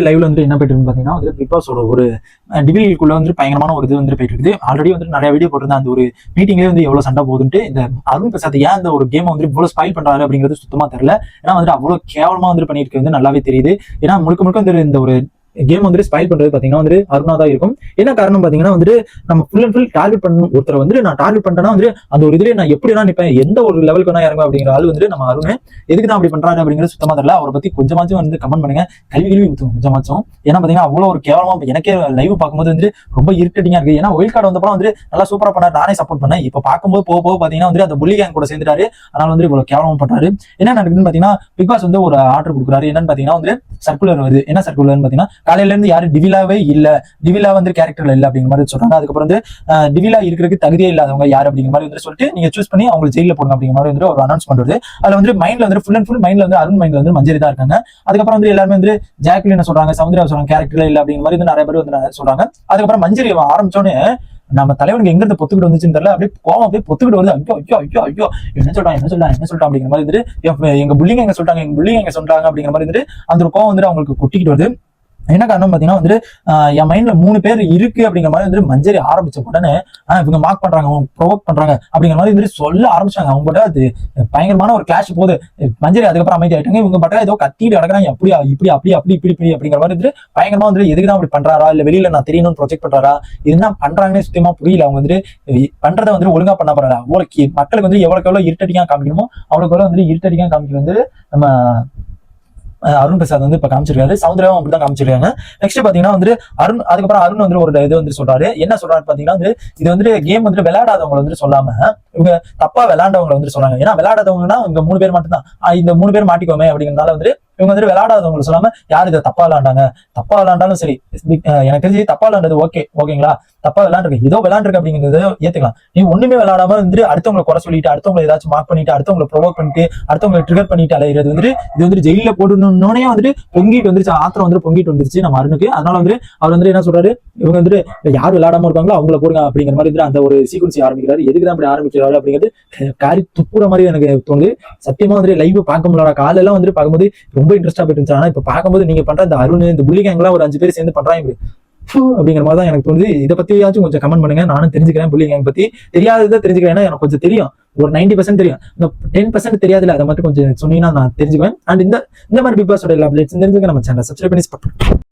லைவ்ல வந்து என்ன போயிட்டு பாத்தீங்கன்னா வந்து பிக் பாஸோட ஒரு டிவிலுக்குள்ள வந்து பயங்கரமான ஒரு இது வந்து போயிட்டு இருக்குது. ஆல்ரெடி வந்து நிறைய வீடியோ போட்டிருந்தேன். அந்த ஒரு மீட்டிங்லேயே வந்து எவ்வளவு சண்டை போகுதுன்ட்டு இந்த அருண் பிரசாத் ஏன் அந்த ஒரு கேமை வந்து இவ்வளவு ஸ்பாயில் பண்றாரு அப்படிங்கிறது சுத்தமா தெரியல. ஏன்னா வந்து அவ்வளவு கேவலமா வந்து பண்ணிருக்கு வந்து நல்லாவே தெரியுது. ஏன்னா முழுக்க முழுக்க வந்து இந்த ஒரு கேம் வந்து ஸ்பாயில் பண்றது பாத்தீங்கன்னா வந்து அருணா தான் இருக்கும். என்ன காரணம் பாத்தீங்கன்னா வந்து நம்ம ஃபுல் அண்ட் ஃபுல் டார்கெட் பண்ணணும். ஒருத்தர் வந்து நான் டார்கெட் பண்ணேன்னா வந்து அந்த ஒரு இதுல நான் எப்படி நிற்பேன், எந்த ஒரு லெவலுக்கு வேணா இறங்க அப்படிங்கிற ஆள் வந்து நம்ம அருண் எதுக்கு தான் அப்படி பண்றாரு அப்படிங்கிறது சுத்தமா தெரியல. அவரை பத்தி கொஞ்சமாச்சும் வந்து கமெண்ட் பண்ணுங்க, கல்வி ஊத்துங்க கொஞ்சமாச்சும். ஏன்னா பாத்தீங்கன்னா அவ்வளவு ஒரு கேவலமா எனக்கே லைவ் பார்க்கும்போது வந்து ரொம்ப இரிட்டேட்டிங்கா இருக்கு. ஏன்னா ஒயில் கார்டு வந்தப்பறம் வந்து நல்லா சூப்பரா பண்ணாரு, நானே சப்போர்ட் பண்ணேன். இப்ப பார்க்கும்போது போக போக பாத்தீங்கன்னா வந்து அந்த புள்ளி கேங் கூட சேர்ந்துட்டாரு. அதனால வந்து இவ்வளவு கேவலமா பண்றாரு. என்ன நடக்குதுன்னு பாத்தீங்கன்னா பிக் பாஸ் வந்து ஒரு ஆர்டர் கொடுக்குறாரு. என்னன்னு பாத்தீங்கன்னா வந்து சர்க்குலர் வருது. என்ன சர்க்குலர்னு பாத்தீங்கன்னா காலையில இருந்து யாரு டிவிலாவே இல்ல, டிவிலா வந்து கேரக்டர்ல இல்ல அப்படிங்கிற மாதிரி சொல்றாங்க. அதுக்கப்புறம் வந்து டிவிலா இருக்கிறதுக்கு தகுதியே இல்லாதவங்க யார் அப்படிங்கிற மாதிரி வந்து சொல்லிட்டு நீங்க சூஸ் பண்ணி அவங்க ஜெயில போடுங்க அப்படிங்கிற மாதிரி வந்து ஒரு அனௌன்ஸ் பண்றது. அதுல வந்து மைண்ட்ல வந்து ஃபுல் அண்ட் ஃபுல் மைண்ட்ல வந்து அருண் மைண்ட்ல வந்து மஞ்சரி தான் இருக்காங்க. அதுக்கப்புறம் வந்து எல்லாருமே வந்து ஜாக்லின் சொல்றாங்க, சௌந்தர்யா சொல்றாங்க கேரக்டர்ல இல்ல அப்படிங்கிற மாதிரி வந்து நிறைய பேர் வந்து சொல்றாங்க. அதுக்கப்புறம் மஞ்சரி ஆரம்பிச்சோன்னே நம்ம தலைவனுக்கு எங்க இருந்து பொத்துக்கிட்டு வந்துச்சுன்னு தெரியல. அப்படியே கோவம் அப்படியே பொத்துக்கிட்டு வருது. ஐயோ ஐயோ ஐயோ ஐயோ என்ன சொல்றான் அப்படிங்கிற மாதிரி வந்துட்டு எங்க புள்ளிங்க எங்க சொல்றாங்க, எங்க புள்ளிங்க எங்க சொல்றாங்க அப்படிங்கிற மாதிரி வந்துட்டு அந்த ஒரு கோவம் வந்துட்டு அவங்களுக்கு கொட்டிக்கிட்டு வருது. என்ன காரணம் பாத்தீங்கன்னா வந்து என் மைண்ட்ல 3 பேர் இருக்கு அப்படிங்கிற மாதிரி வந்து மஞ்சரி ஆரம்பிச்ச உடனே இவங்க மார்க் பண்றாங்க, ப்ரொவோக் பண்றாங்க அப்படிங்கிற மாதிரி வந்து சொல்ல ஆரம்பிச்சாங்க. அவங்க கூட அது பயங்கரமான ஒரு கிளாஷ் போகுது. மஞ்சரி அதுக்கப்புறம் அமைதி ஆயிட்டாங்க. இவங்க பட்டா ஏதோ கத்திட்டு கிடக்குறாங்க, அப்படியா இப்படி அப்படி அப்படி இப்படி இப்படி அப்படிங்கிற மாதிரி வந்து பயங்கரமா வந்து எதுக்குதான் அப்படி பண்றாரா, இல்ல வெளியில நான் தெரியணும்னு ப்ரொஜெக்ட் பண்றாரா, என்ன பண்றாங்கன்னு சுத்தமா புரியல. அவங்க வந்து பண்றதை வந்து ஒழுங்கா பண்ண போறாங்க. அவ்வளவு மக்களுக்கு வந்து எவ்வளவுக்கு எவ்வளவு இருட்டடிக்கா காமிக்கணுமோ அவ்வளவுக்கு எவ்வளவு வந்து இருட்டடிக்கா காமிக்க வந்து நம்ம அருண் பிரசாத் வந்து இப்ப காமிச்சிருக்காரு. சௌந்தர்யாவும் அப்படிதான் காமிச்சிருக்காங்க. நெக்ஸ்ட் பாத்தீங்கன்னா வந்து அருண் அதுக்கப்புறம் அருண் வந்து ஒரு இது வந்து சொல்றாரு. என்ன சொல்றாரு பாத்தீங்கன்னா வந்து இது வந்து கேம் வந்து விளையாடாதவங்க வந்து சொல்லாம இவங்க தப்பா விளையாண்டவங்களை வந்து சொல்றாங்க. ஏன்னா விளையாடாதவங்கன்னா இவங்க 3 பேர் மட்டும் தான், இந்த 3 பேர் மாட்டிக்கோமே அப்படிங்கிறதுனால வந்து இவங்க வந்து விளையாடாதவங்களை சொல்லாம யார் இதை தப்பா விளையாண்டாங்க, தப்பா விளையாண்டாலும் சரி, எனக்கு தெரிஞ்சு தப்பா விளையாண்டது ஓகேங்களா, தப்பா விளையாண்டுருக்கு ஏதோ விளையாண்டுருக்கு அப்படிங்கிறத ஏத்துக்கலாம். நீ ஒண்ணுமே விளையாடாம வந்து அடுத்தவங்களை குறை சொல்லிட்டு, அடுத்தவங்களை ஏதாச்சும் மார்க் பண்ணிட்டு, அடுத்தவங்களை ப்ரொவோக் பண்ணிட்டு, அடுத்தவங்களை ட்ரிகர் பண்ணிட்டு அலையிறது வந்து இது வந்து ஜெயில போடணும்னே வந்துட்டு பொங்கிட்டு வந்துருச்சு. ஆத்திரம் வந்து பொங்கிட்டு வந்துருச்சு நம்ம அருணுக்கு. அதனால வந்து அவர் வந்து என்ன சொல்றாரு, இவங்க வந்து யார் விளையாடாம இருக்காங்களோ அவங்கள போடுங்க அப்படிங்கிற மாதிரி அந்த ஒரு சீக்வன்சி ஆரம்பிக்கிறாரு. எதுக்கு தான் அப்படி ஆரம்பிக்கிறாரு அப்படிங்கிறது காரி துப்புற மாதிரி எனக்கு தோணுது. சத்தியமா வந்து லைவ் பார்க்க முடியல. காலையெல்லாம் வந்து பார்க்கும்போது ரொம்ப இன்ட்ரெஸ்டா போயிட்டு இருந்துச்சு. ஆனா இப்ப பார்க்கும்போது நீங்க பண்ற இந்த அருண் இந்த புள்ளி கேங்லாம் ஒரு 5 பேர் சேர்ந்து பண்றாங்க அப்படிங்கிற மாதிரி தான் எனக்கு தோணுது. இதை பத்தியாச்சும் கொஞ்சம் கமெண்ட் பண்ணுங்க. நானும் தெரிஞ்சுக்கிறேன், புள்ளி கேங் பத்தி தெரியாததை தெரிஞ்சுக்கிறேன். ஏன்னா எனக்கு கொஞ்சம் தெரியும், ஒரு 90% தெரியும், இந்த 10% தெரியாதுல, அதை மட்டும் கொஞ்சம் சொன்னீங்கன்னா நான் தெரிஞ்சுக்குவேன். அண்ட் இந்த மாதிரி பிக் பாஸோட எல்லா அப்டேட்ஸ் தெரிஞ்சுக்க நம்ம சேனல் சப்ஸ்கிரைப் பண்ணி